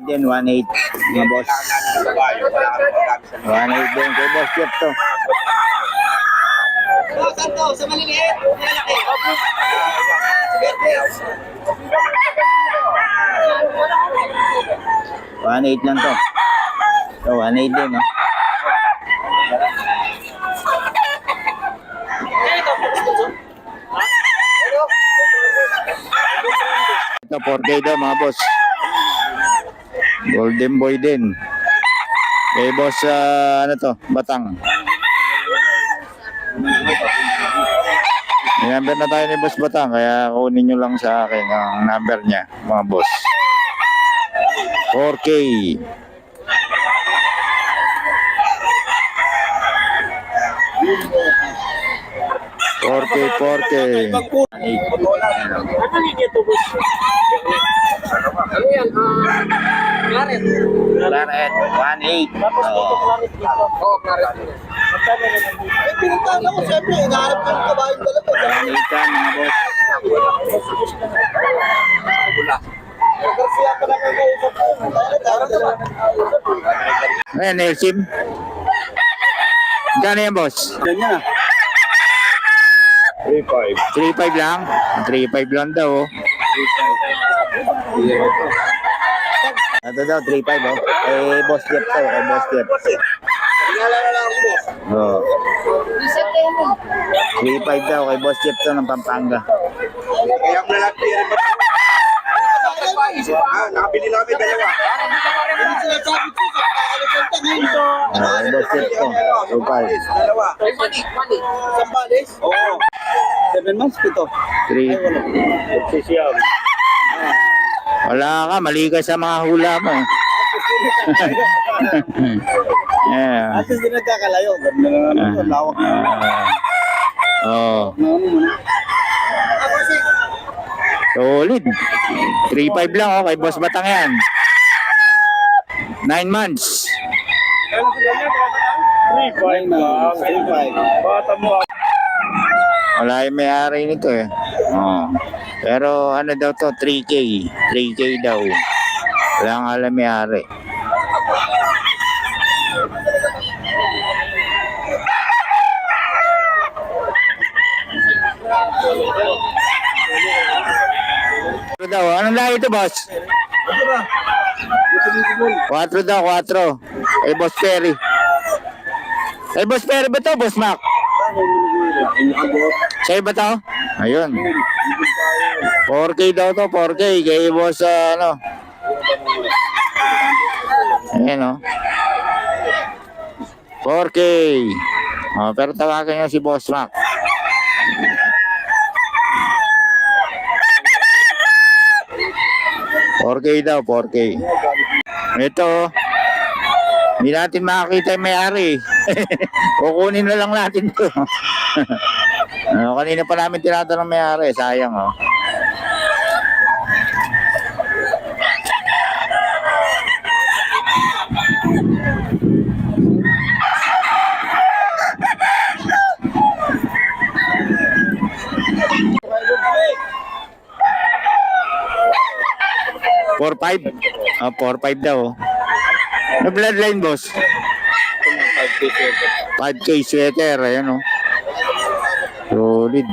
din, 1.8 mga boss. 1.8 din kay Boss Jeff to. Saan to? Sa maliliit? Malaki? Sige. 1.8 lang to. So, 1.8 din, no? Ito, 4K daw mga boss. Golden boy din. Kay boss, ano to, Batang. May number na tayo ni Boss Batang, kaya kunin nyo lang sa akin ang number niya, mga boss. 4K. 4K. Ano linya to, boss? Ano yan? Claret. Claret, 1.8. Tapos dito, claret dito. Oo, claret dito. Magkano na lang dito? Eh, pinuntahan ako, siyempre. Hinahanap ko yung kabayung dalawa. 1.8 yan, mga boss. Kasi ako lang ang kausap ko. Ayan, Nelsim. Gano'n yan, boss? Ganyan ah. 3.5 lang? 3.5 lang daw, oh. Ito daw, 3.5, oh. Kay Boss Jeff to, kay Boss Jeff. Tingala na lang ako, boss. Oh. 3.5 daw, kay Boss Jeff to ng Pampanga. Kaya ko na lang clear mo. Nakabili na kami dalawa. Hindi sinasabi ko sa Kay Boss Jeff to, 2.5. Dalawa. Isang balis? Oo. 7 months ito. 3. Sisiyam. Wala ka, mali ka sa mga hula mo. Yeah. At hindi nagkakalayo. Ganda na naman ito. Lawak na. Oh, Ako si... solid. 3.5 lang, oh, kay Boss Batang yan. 9 months. Ano si ganyan? 3.5 lang. 3.5. Bata mo. Wala yung may-ari nito eh. Oh. Pero ano daw to, 3K. 3K daw. Wala nga alam may-ari. Ano daw? Anong lahi ito, boss? 4 daw, 4. Eh, Boss Perry. Eh, Boss Perry ba to, Boss Mac? Sa'yo ba to? Ayun. 4K daw to, 4K. Kaya boss, ano. Ayan, oh. 4K. Oh, pero tawagan nyo si Boss Mac. daw, 4K. Ito, hindi natin makakita yung may-ari. Kukunin na lang natin to. Kanina pa namin tinatanong may-ari. Sayang, oh. $4.5? 4.5 daw. Ano bloodline, boss? 5K sweater. Ayan, oh. Solid.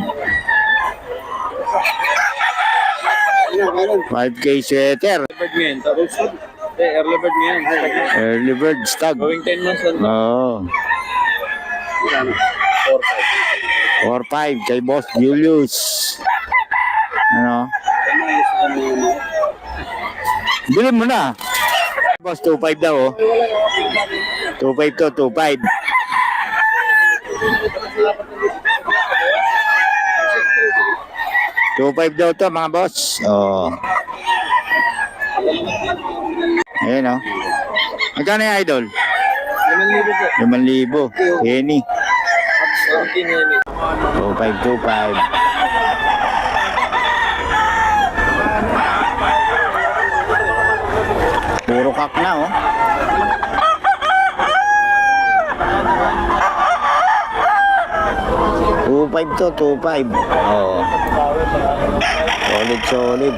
5K sweater. Early bird ngayon. Early bird stag. Going 10 months on. Oo. 4.5 kay Boss Julius. Ano? Bilhin mo na. Boss, 2.5 daw, oh. 2.5 to, 2.5. $2.5 daw to, mga boss. Oh. Ayan, oh. Magkano yung idol? 5,000. Penny. 2.5. Puro kak na, oh. $2.5 to, 2.5. Oh. Solid.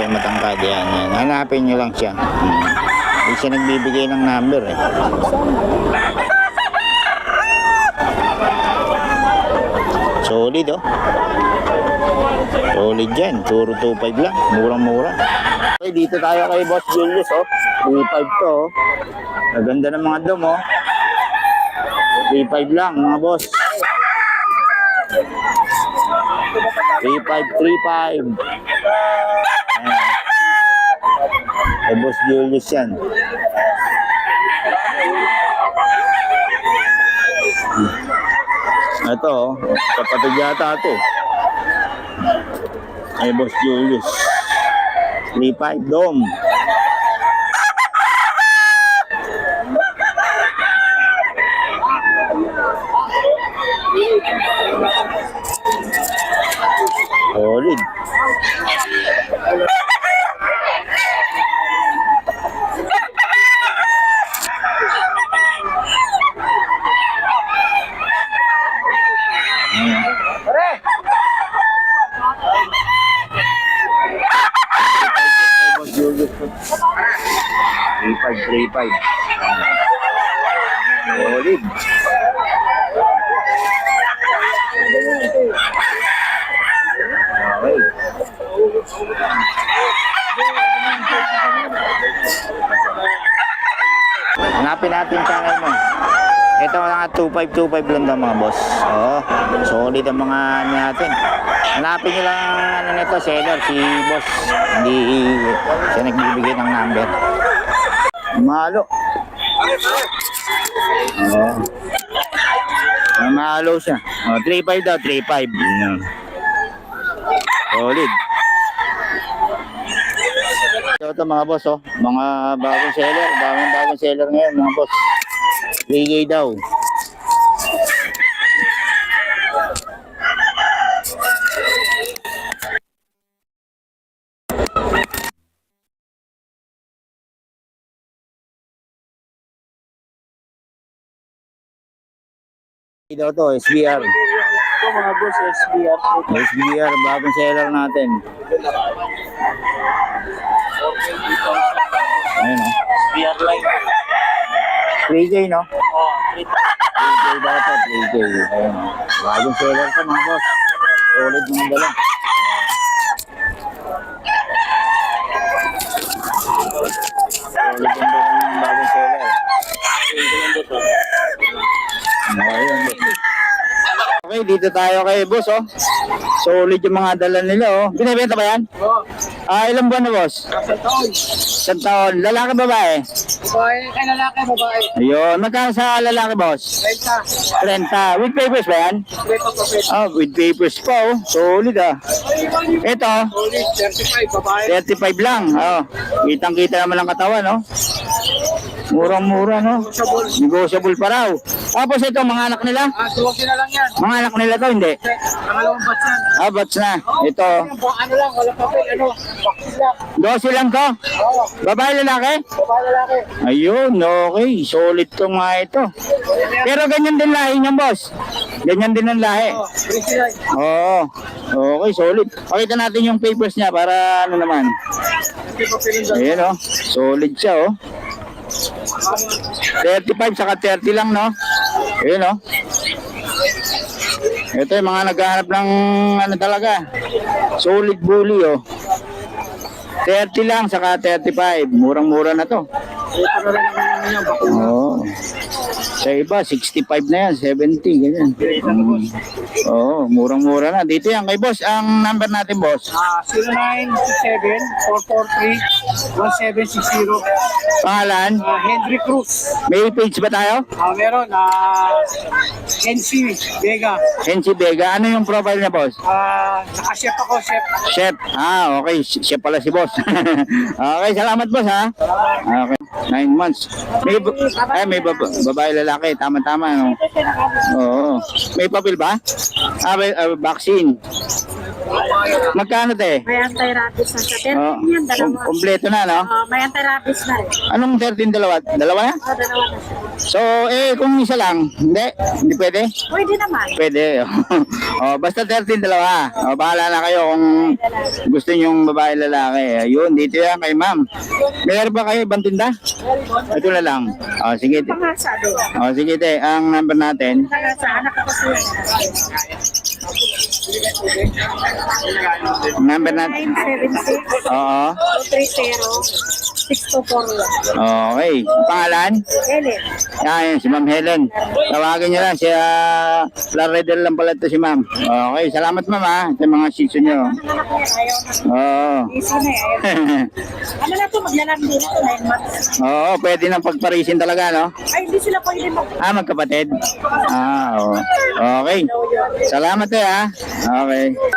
ito yung matangkad. Yan, yan. Hanapin nyo lang siya. Hindi siya nagbibigay ng number eh. Solid oh. Solid yan. Turo 2.5 lang. Murang-mura. Okay, dito tayo kay Boss Julius oh. 3.5 to oh. Maganda ng mga dom oh. 3.5 lang mga boss. 3.5. Kay Boss Julius yan. Ito oh. Kapatid yata ito. Kay Boss Julius. 3.5 dom. Solid. Boss Julius. 3.5. Solid. Okay. Hanapin natin channel mo. Ito mga 2525 lang daw mga boss. Oo. Solid ang mga ano natin. Hanapin nyo lang ang ano nito, seller, si boss. Hindi siya nagbibigay ng number. Mahalo. Oo. Mahalo siya. 3.5 daw, 3.5. Solid. Ito mga boss oh, mga bagong seller ngayon mga boss. 3K daw. Ito to, SBR. Ito mga boss, SBR. SBR, bagong seller natin. Ayun oh. SBR line. 3K no? Oh, 3K daw to, 3K. Ayun oh. Bagong seller to mga boss. Solid mga dala. Solid yung bagong seller. Ayun. Okay, dito tayo kay boss oh. Solid yung mga dala nila oh. Binibenta ba yan? Oo. Ilang buwan na boss? Sa taon. Isang taon. Lalaki babae? Babae, kay lalaki, babae. Ayun. Magkano sa lalaki boss? Renta. 30. With papers ba yan? Renta pa pwede. Oh, with papers pa oh. Solid ah. Ito, Solid, 35, babae. 35 lang. Oh. Kitang-kita naman ang katawan oh. Murang-mura no. Sabol. Negotiable pa raw. Tapos ito, mga anak nila? Tuwag na lang yan. Mga anak nila to, hindi? Pangalawang batch yan. Ah, bats na. Ito. Ano lang, wala papel, bakit lang. 12 lang to. Oo, Babae lalaki? babae lalaki. Ayun, okay. Solid to nga ito. Pero ganyan din lahi niyan, boss. Ganyan din ang lahi. Pretty line. Oo. Okay, solid. Pakita natin yung papers niya para ano naman. Hindi papel yung dalawa. Ayun oh. Solid siya oh. 35 saka 30 lang no. Ayun oh. Ito yung mga naghahanap ng ano talaga. Solid bully oh. 30 lang saka 35. Murang-mura na to. Ito na lang ang yan. Oo. Sa iba, 65 na yan, 70, ganyan. Oo, murang-mura na. Dito yan, kay boss, ang number natin, boss. 0967-443-1760. Pangalan, Henry Cruz. may page ba tayo? Meron, NC Vega. NC Vega, ano yung profile niya, boss? Nakachef ako, chef. Chef. Ah, okay. Chef pala si boss. Okay, salamat, boss, ha? Okay. 9 months. May babae lalaki. Tama-tama, no? Oo. May papel ba? May, vaccine. Magkano te? May anti-rabies na siya. 13 Oh, yan, dalawa. kompleto na, no? May anti-rabies na rin. Anong 13 dalawa? Dalawa na? Dalawa na siya. So, kung isa lang, hindi pwede? Pwede naman. Pwede. Oh, basta 13 dalawa. Oh, bahala na kayo kung gusto nyong babae lalaki. Ayun, dito yan kay ma'am. Meron ba kayo ibang tinda? Ito na lang. Oh, sige. Pangasa doon. Oh, sige te, ang number natin. Pangasa, anak ko kasi yan. Number natin. 976 Oo. 230 6241. Okay. Pangalan? Helen. Yan, si Ma'am Helen. Tawagin niyo lang si Laredel lang pala ito si Ma'am. Okay, salamat Ma'am ha. Sa mga season niyo. Ang anak ko yan, ayaw na. Oo. Easy na eh. Ano na ito, maglalandi na ito, 9 months. Oo, pwede nang pagparisin talaga, no? Ay, hindi sila pwede mag... Magkapatid? Oo. Okay. Salamat ha. Okay.